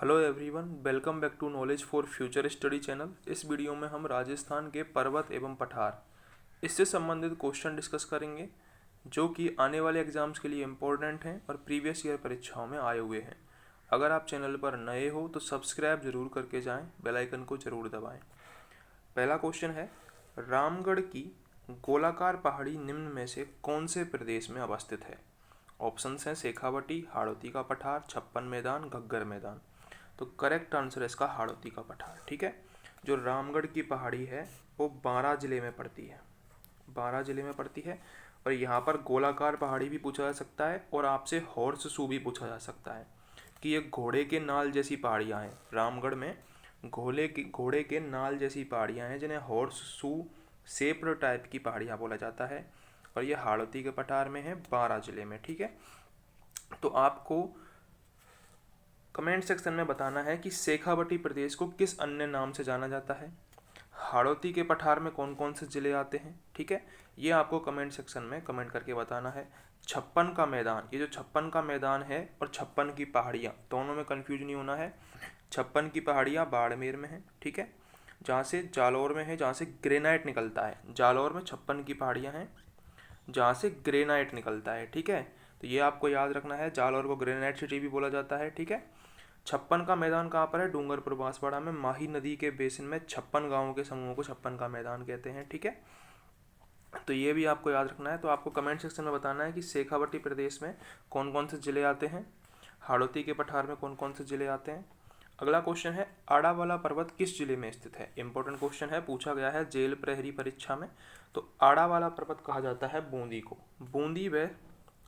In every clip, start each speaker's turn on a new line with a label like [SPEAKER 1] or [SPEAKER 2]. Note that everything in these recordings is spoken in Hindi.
[SPEAKER 1] Hello everyone, welcome back to knowledge for future study channel. इस वीडियो में हम राजस्थान के पर्वत एवं पठार इससे संबंधित क्वेश्चन डिस्कस करेंगे जो कि आने वाले एग्जाम्स के लिए इम्पोर्टेंट हैं और प्रीवियस ईयर परीक्षाओं में आए हुए हैं। अगर आप चैनल पर नए हो तो सब्सक्राइब जरूर करके जाएं, बेल आइकन को जरूर दबाएं। पहला क्वेश्चन है, रामगढ़ की गोलाकार पहाड़ी निम्न में से कौन से प्रदेश में अवस्थित है? ऑप्शंस हैं शेखावटी, हाड़ौती का पठार, छप्पन मैदान, घग्गर मैदान। तो करेक्ट आंसर है इसका हाड़ौती का पठार। ठीक है, जो रामगढ़ की पहाड़ी है वो बारां जिले में पड़ती है, बारां जिले में पड़ती है। और यहाँ पर गोलाकार पहाड़ी भी पूछा जा सकता है और आपसे हॉर्स शू भी पूछा जा सकता है कि ये घोड़े के नाल जैसी पहाड़ियाँ हैं। रामगढ़ में घोड़े के नाल जैसी पहाड़ियाँ हैं जिन्हें हॉर्स शू शेप्ड टाइप की पहाड़ियाँ बोला जाता है, और ये हाड़ौती के पठार में है, बारां जिले में। ठीक है, तो आपको कमेंट सेक्शन में बताना है कि शेखावटी प्रदेश को किस अन्य नाम से जाना जाता है, हाड़ौती के पठार में कौन कौन से जिले आते हैं। ठीक है, ये आपको कमेंट सेक्शन में कमेंट करके बताना है। छप्पन का मैदान, ये जो छप्पन का मैदान है और छप्पन की पहाड़ियाँ, दोनों में कन्फ्यूज नहीं होना है। छप्पन की पहाड़ियाँ बाड़मेर में है, ठीक है, जहाँ से जालौर में है, जहाँ से ग्रेनाइट निकलता है। जालौर में छप्पन की पहाड़ियाँ हैं जहाँ से ग्रेनाइट निकलता है। ठीक है, तो ये आपको याद रखना है, जालौर को ग्रेनाइट सिटी भी बोला जाता है। ठीक है, छप्पन का मैदान कहाँ पर है? डूंगरपुर बांसवाड़ा में, माही नदी के बेसिन में 56 गांवों के समूह को छप्पन का मैदान कहते हैं। ठीक है, तो ये भी आपको याद रखना है। तो आपको कमेंट सेक्शन में बताना है कि शेखावटी प्रदेश में कौन कौन से जिले आते हैं, हाड़ौती के पठार में कौन कौन से जिले आते हैं। अगला क्वेश्चन है, आड़ावाला पर्वत किस जिले में स्थित है? इंपॉर्टेंट क्वेश्चन है, पूछा गया है जेल प्रहरी परीक्षा में। तो आड़ावाला पर्वत कहा जाता है बूंदी को। बूंदी व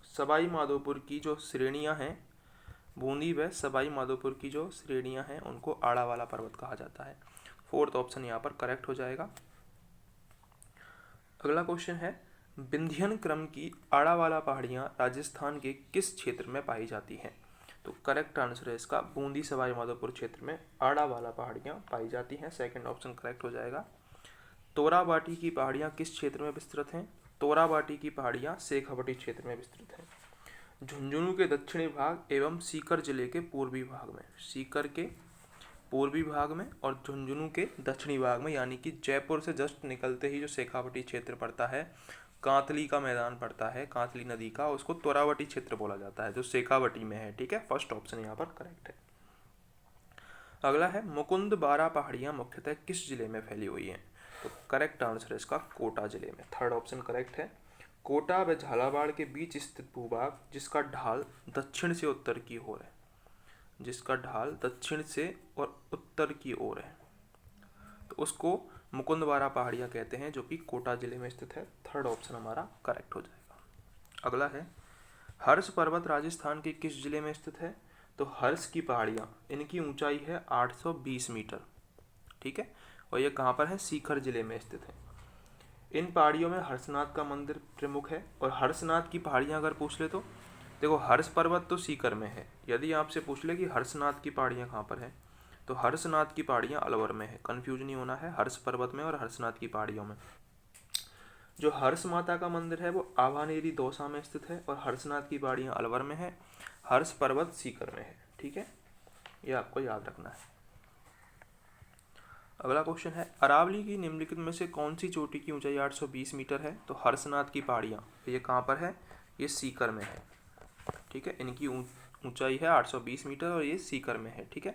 [SPEAKER 1] सवाई माधोपुर की जो श्रेणियां हैं, बूंदी व सवाई माधोपुर की जो श्रेणियां हैं उनको आड़ावाला पर्वत कहा जाता है। फोर्थ ऑप्शन यहाँ पर करेक्ट हो जाएगा। अगला क्वेश्चन है, विंध्यन क्रम की आड़ावाला पहाड़ियाँ राजस्थान के किस क्षेत्र में पाई जाती हैं? तो करेक्ट आंसर है इसका बूंदी सवाई माधोपुर क्षेत्र में आड़ावाला पहाड़ियाँ पाई जाती हैं। सेकंड ऑप्शन करेक्ट हो जाएगा। तोराबाटी की पहाड़ियाँ किस क्षेत्र में विस्तृत हैं? तोराबाटी की पहाड़ियाँ शेखावटी क्षेत्र में विस्तृत हैं। झुंझुनू के दक्षिणी भाग एवं सीकर जिले के पूर्वी भाग में, सीकर के पूर्वी भाग में और झुंझुनू के दक्षिणी भाग में, यानी कि जयपुर से जस्ट निकलते ही जो शेखावटी क्षेत्र पड़ता है, कांतली का मैदान पड़ता है, कांतली नदी का, उसको तोरावटी क्षेत्र बोला जाता है जो शेखावटी में है। ठीक है, फर्स्ट ऑप्शन यहाँ पर करेक्ट है। अगला है, मुकुंद बारा पहाड़ियाँ मुख्यतः किस जिले में फैली हुई हैं? तो करेक्ट आंसर है इसका कोटा जिले में। थर्ड ऑप्शन करेक्ट है। कोटा व झालावाड़ के बीच स्थित भूभाग जिसका ढाल दक्षिण से उत्तर की ओर है, जिसका ढाल दक्षिण से और उत्तर की ओर है, तो उसको मुकुंदवारा पहाड़ियाँ कहते हैं, जो कि कोटा जिले में स्थित है। थर्ड ऑप्शन हमारा करेक्ट हो जाएगा। अगला है, हर्ष पर्वत राजस्थान के किस जिले में स्थित है? तो हर्ष की पहाड़ियाँ, इनकी ऊंचाई है 820 मीटर। ठीक है, और ये कहाँ पर है? सीकर जिले में स्थित है। इन पहाड़ियों में हर्षनाथ का मंदिर प्रमुख है। और हर्षनाथ की पहाड़ियाँ अगर पूछ ले तो देखो, हर्ष पर्वत तो सीकर में है। यदि आपसे पूछ ले कि हर्षनाथ की पहाड़ियाँ कहाँ पर है, तो हर्षनाथ की पहाड़ियाँ अलवर में है। कन्फ्यूज नहीं होना है हर्ष पर्वत में और हर्षनाथ की पहाड़ियों में। जो हर्ष माता का मंदिर है वो आभानेरी दौसा में स्थित है और हर्षनाथ की पहाड़ियाँ अलवर में है, हर्ष पर्वत सीकर में है। ठीक है, ये आपको याद रखना है। अगला क्वेश्चन है, अरावली की निम्नलिखित में से कौन सी चोटी की ऊंचाई 820 मीटर है? तो हर्षनाथ की पहाड़ियाँ, ये कहाँ पर है? ये सीकर में है। ठीक है, इनकी ऊंचाई है 820 मीटर और ये सीकर में है। ठीक है,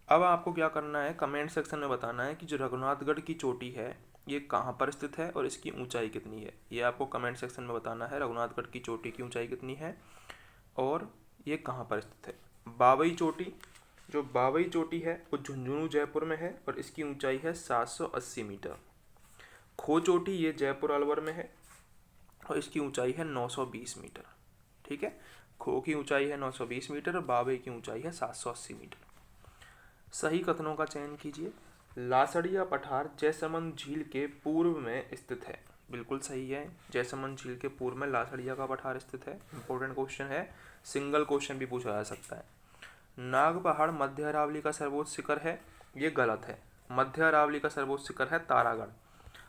[SPEAKER 1] अब आपको क्या करना है, कमेंट सेक्शन में बताना है कि जो रघुनाथगढ़ की चोटी है ये कहाँ पर स्थित है और इसकी ऊंचाई कितनी है। ये आपको कमेंट सेक्शन में बताना है, रघुनाथगढ़ की चोटी की ऊंचाई कितनी है और ये कहाँ पर स्थित है। बावई चोटी, जो बावई चोटी है वो झुंझुनू जयपुर में है और इसकी ऊंचाई है 780 मीटर। खो चोटी ये जयपुर अलवर में है और इसकी ऊंचाई है 920 मीटर। ठीक है, खो की ऊंचाई है 920 मीटर और बावई की ऊंचाई है 780 मीटर। सही कथनों का चयन कीजिए। लासड़िया पठार जयसमंद झील के पूर्व में स्थित है। बिल्कुल सही है, जयसमंद झील के पूर्व में लासड़िया का पठार स्थित है। इंपॉर्टेंट क्वेश्चन है, सिंगल क्वेश्चन भी पूछा जा सकता है। नाग पहाड़ मध्य अरावली का सर्वोच्च शिखर है, ये गलत है। मध्य अरावली का सर्वोच्च शिखर है तारागढ़।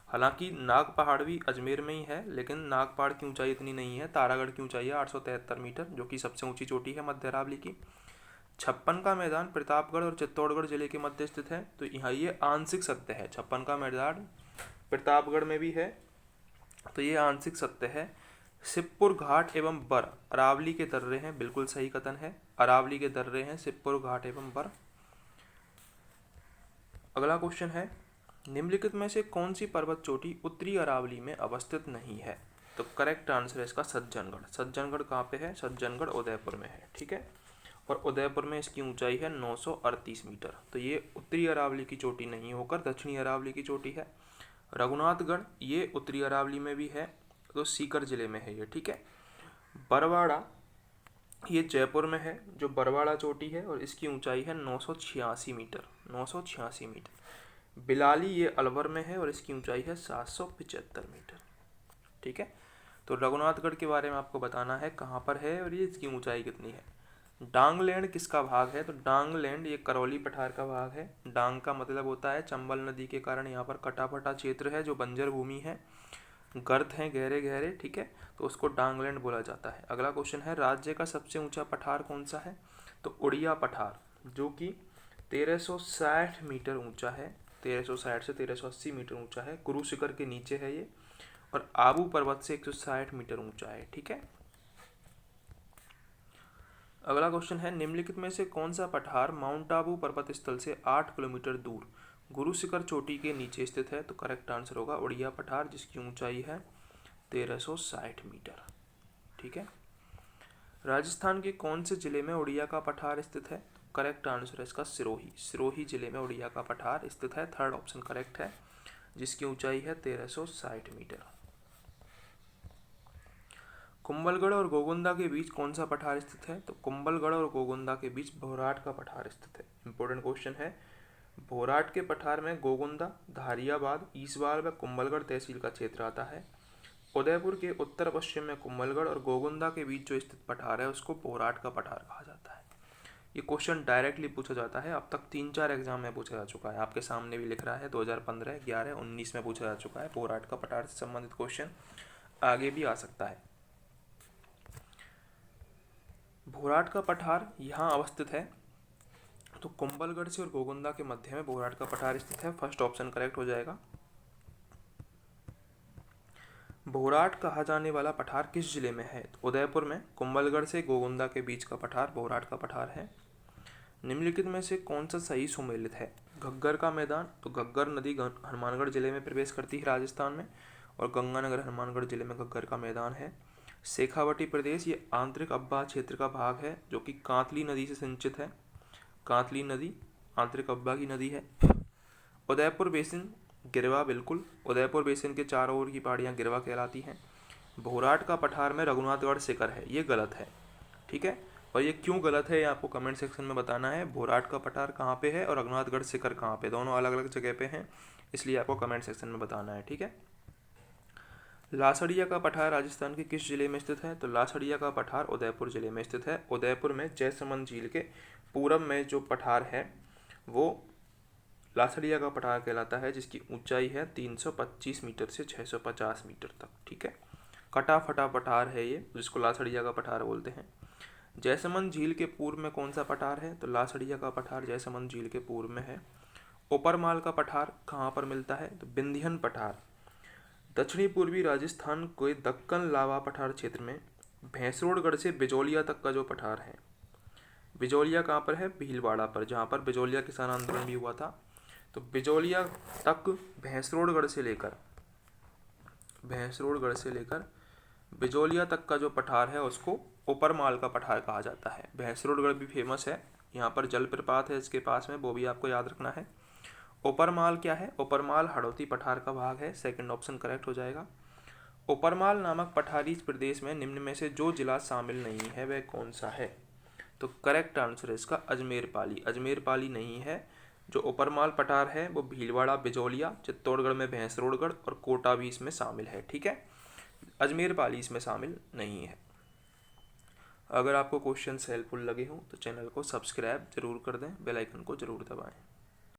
[SPEAKER 1] हालांकि नाग पहाड़ भी अजमेर में ही है, लेकिन नाग पहाड़ की ऊंचाई इतनी नहीं है। तारागढ़ की ऊंचाई है 873 मीटर, जो कि सबसे ऊंची चोटी है मध्य अरावली की। छप्पन का मैदान प्रतापगढ़ और चित्तौड़गढ़ जिले के मध्य स्थित है, तो यहाँ ये आंशिक सत्य है। छप्पन का मैदान प्रतापगढ़ में भी है, तो ये आंशिक सत्य है। सिप्पुर घाट एवं बर अरावली के दर्रे हैं, बिल्कुल सही कथन है। अरावली के दर्रे हैं सिप्पुर घाट एवं बर। अगला क्वेश्चन है, निम्नलिखित में से कौन सी पर्वत चोटी उत्तरी अरावली में अवस्थित नहीं है? तो करेक्ट आंसर है इसका सज्जनगढ़। सज्जनगढ़ कहाँ पे है? सज्जनगढ़ उदयपुर में है, ठीक है। और उदयपुर में इसकी ऊंचाई है 938 मीटर, तो ये उत्तरी अरावली की चोटी नहीं होकर दक्षिणी अरावली की चोटी है। रघुनाथगढ़ ये उत्तरी अरावली में भी है, तो सीकर जिले में है ये, ठीक है। बरवाड़ा ये जयपुर में है, जो बरवाड़ा चोटी है, और इसकी ऊंचाई है 986 मीटर, 986 मीटर। बिलाली ये अलवर में है और इसकी ऊंचाई है 775 मीटर, ठीक है। तो रघुनाथगढ़ के बारे में आपको बताना है कहाँ पर है और ये इसकी ऊंचाई कितनी है। डांगलैंड किसका भाग है? तो डांगलैंड ये करौली पठार का भाग है। डांग का मतलब होता है चंबल नदी के कारण यहाँ पर कटा फटा क्षेत्र है, जो बंजर भूमि है, गर्त हैं गहरे गहरे, ठीक है, तो उसको डांगलैंड बोला जाता है। अगला क्वेश्चन है, राज्य का सबसे ऊंचा पठार कौन सा है? तो उड़िया पठार, जो कि 1360 मीटर ऊंचा है, 1360 से 1380 मीटर ऊंचा है। गुरु शिखर के नीचे है ये, और आबू पर्वत से 160 मीटर ऊंचा है, ठीक है। अगला क्वेश्चन है, निम्नलिखित में से कौन सा पठार माउंट आबू पर्वत स्थल से 8 किलोमीटर दूर गुरु शिखर चोटी के नीचे स्थित है? तो करेक्ट आंसर होगा उड़िया पठार, जिसकी ऊंचाई है 1360 मीटर, ठीक है। राजस्थान के कौन से जिले में उड़िया का पठार स्थित है? करेक्ट आंसर है इसका सिरोही। सिरोही जिले में उड़िया का पठार स्थित है, थर्ड ऑप्शन करेक्ट है, जिसकी ऊंचाई है 1360 मीटर। कुंभलगढ़ और गोगुंदा के बीच कौन सा पठार स्थित है? तो कुंभलगढ़ और गोगुंदा के बीच भोराट का पठार स्थित है। इंपॉर्टेंट क्वेश्चन है। भोराट के पठार में गोगुंदा, धारियाबाद, ईसवाल व कुंभलगढ़ तहसील का क्षेत्र आता है। उदयपुर के उत्तर पश्चिम में कुंभलगढ़ और गोगुंदा के बीच जो स्थित पठार है उसको भोराट का पठार कहा जाता है। ये क्वेश्चन डायरेक्टली पूछा जाता है, अब तक 3-4 एग्जाम में पूछा जा चुका है, आपके सामने भी लिख रहा है 2015, 11, 19 में पूछा जा चुका है। भोराट का पठार से संबंधित क्वेश्चन आगे भी आ सकता है। भोराट का पठार यहाँ अवस्थित है, तो कुंभलगढ़ से और गोगुंदा के मध्य में भोराट का पठार स्थित है, फर्स्ट ऑप्शन करेक्ट हो जाएगा। भोराट कहा जाने वाला पठार किस जिले में है? तो उदयपुर में। कुंभलगढ़ से गोगुंदा के बीच का पठार भोराट का पठार है। निम्नलिखित में से कौन सा सही सुमेलित है? घग्गर का मैदान, तो घग्गर नदी हनुमानगढ़ जिले में प्रवेश करती है राजस्थान में, और गंगानगर हनुमानगढ़ जिले में घग्गर का मैदान है। शेखावटी प्रदेश ये आंतरिक अब्बा क्षेत्र का भाग है, जो कि कांतली नदी से सिंचित है। कांतली नदी आंतरिक अब्बा की नदी है। उदयपुर बेसिन गिरवा, बिल्कुल, उदयपुर बेसिन के चारों ओर की पहाड़ियाँ गिरवा कहलाती हैं। भोराट का पठार में रघुनाथगढ़ शिखर है, ये गलत है, ठीक है। और ये क्यों गलत है ये आपको कमेंट सेक्शन में बताना है। भोराट का पठार कहाँ पे है और रघुनाथगढ़ शिखर कहाँ पे, दोनों अलग अलग जगह पे हैं, इसलिए आपको कमेंट सेक्शन में बताना है, ठीक है। लासड़िया का पठार राजस्थान के किस जिले में स्थित है? तो लासड़िया का पठार उदयपुर जिले में स्थित है। उदयपुर में जयसमंद झील के पूरब में जो पठार है वो लासड़िया का पठार कहलाता है, जिसकी ऊंचाई है 325 मीटर से 650 मीटर तक, ठीक है। कटा फटा पठार है ये, जिसको लासड़िया का पठार बोलते हैं। जयसमंद झील के पूर्व में कौन सा पठार है? तो लासड़िया का पठार जयसमंद झील के पूर्व में है। ऊपरमाल का पठार कहाँ पर मिलता है? तो बिंदियन पठार दक्षिणी पूर्वी राजस्थान के दक्कन लावा पठार क्षेत्र में भैंसरोडगढ़ से बिजौलिया तक का जो पठार है, बिजौलिया कहाँ पर है? भीलवाड़ा पर, जहाँ पर बिजौलिया किसान आंदोलन भी हुआ था। तो बिजौलिया तक भैंसरोडगढ़ से लेकर बिजौलिया तक का जो पठार है उसको ऊपरमाल का पठार कहा जाता है। भैंसरोडगढ़ भी फेमस है, यहाँ पर जलप्रपात है इसके पास में, वो भी आपको याद रखना है। ऊपरमाल क्या है? ऊपरमाल हड़ौती पठार का भाग है, सेकंड ऑप्शन करेक्ट हो जाएगा। ऊपरमाल नामक पठारी प्रदेश में निम्न में से जो जिला शामिल नहीं है वह कौन सा है? तो करेक्ट आंसर है इसका अजमेर पाली। अजमेर पाली नहीं है। जो ऊपरमाल पठार है वो भीलवाड़ा, बिजौलिया, चित्तौड़गढ़ में भैंसरोडगढ़ और कोटा भी इसमें शामिल है, ठीक है। अजमेर पाली इसमें शामिल नहीं है। अगर आपको क्वेश्चन हेल्पफुल लगे हों तो चैनल को सब्सक्राइब जरूर कर दें, बेल आइकन को जरूर दबाएं।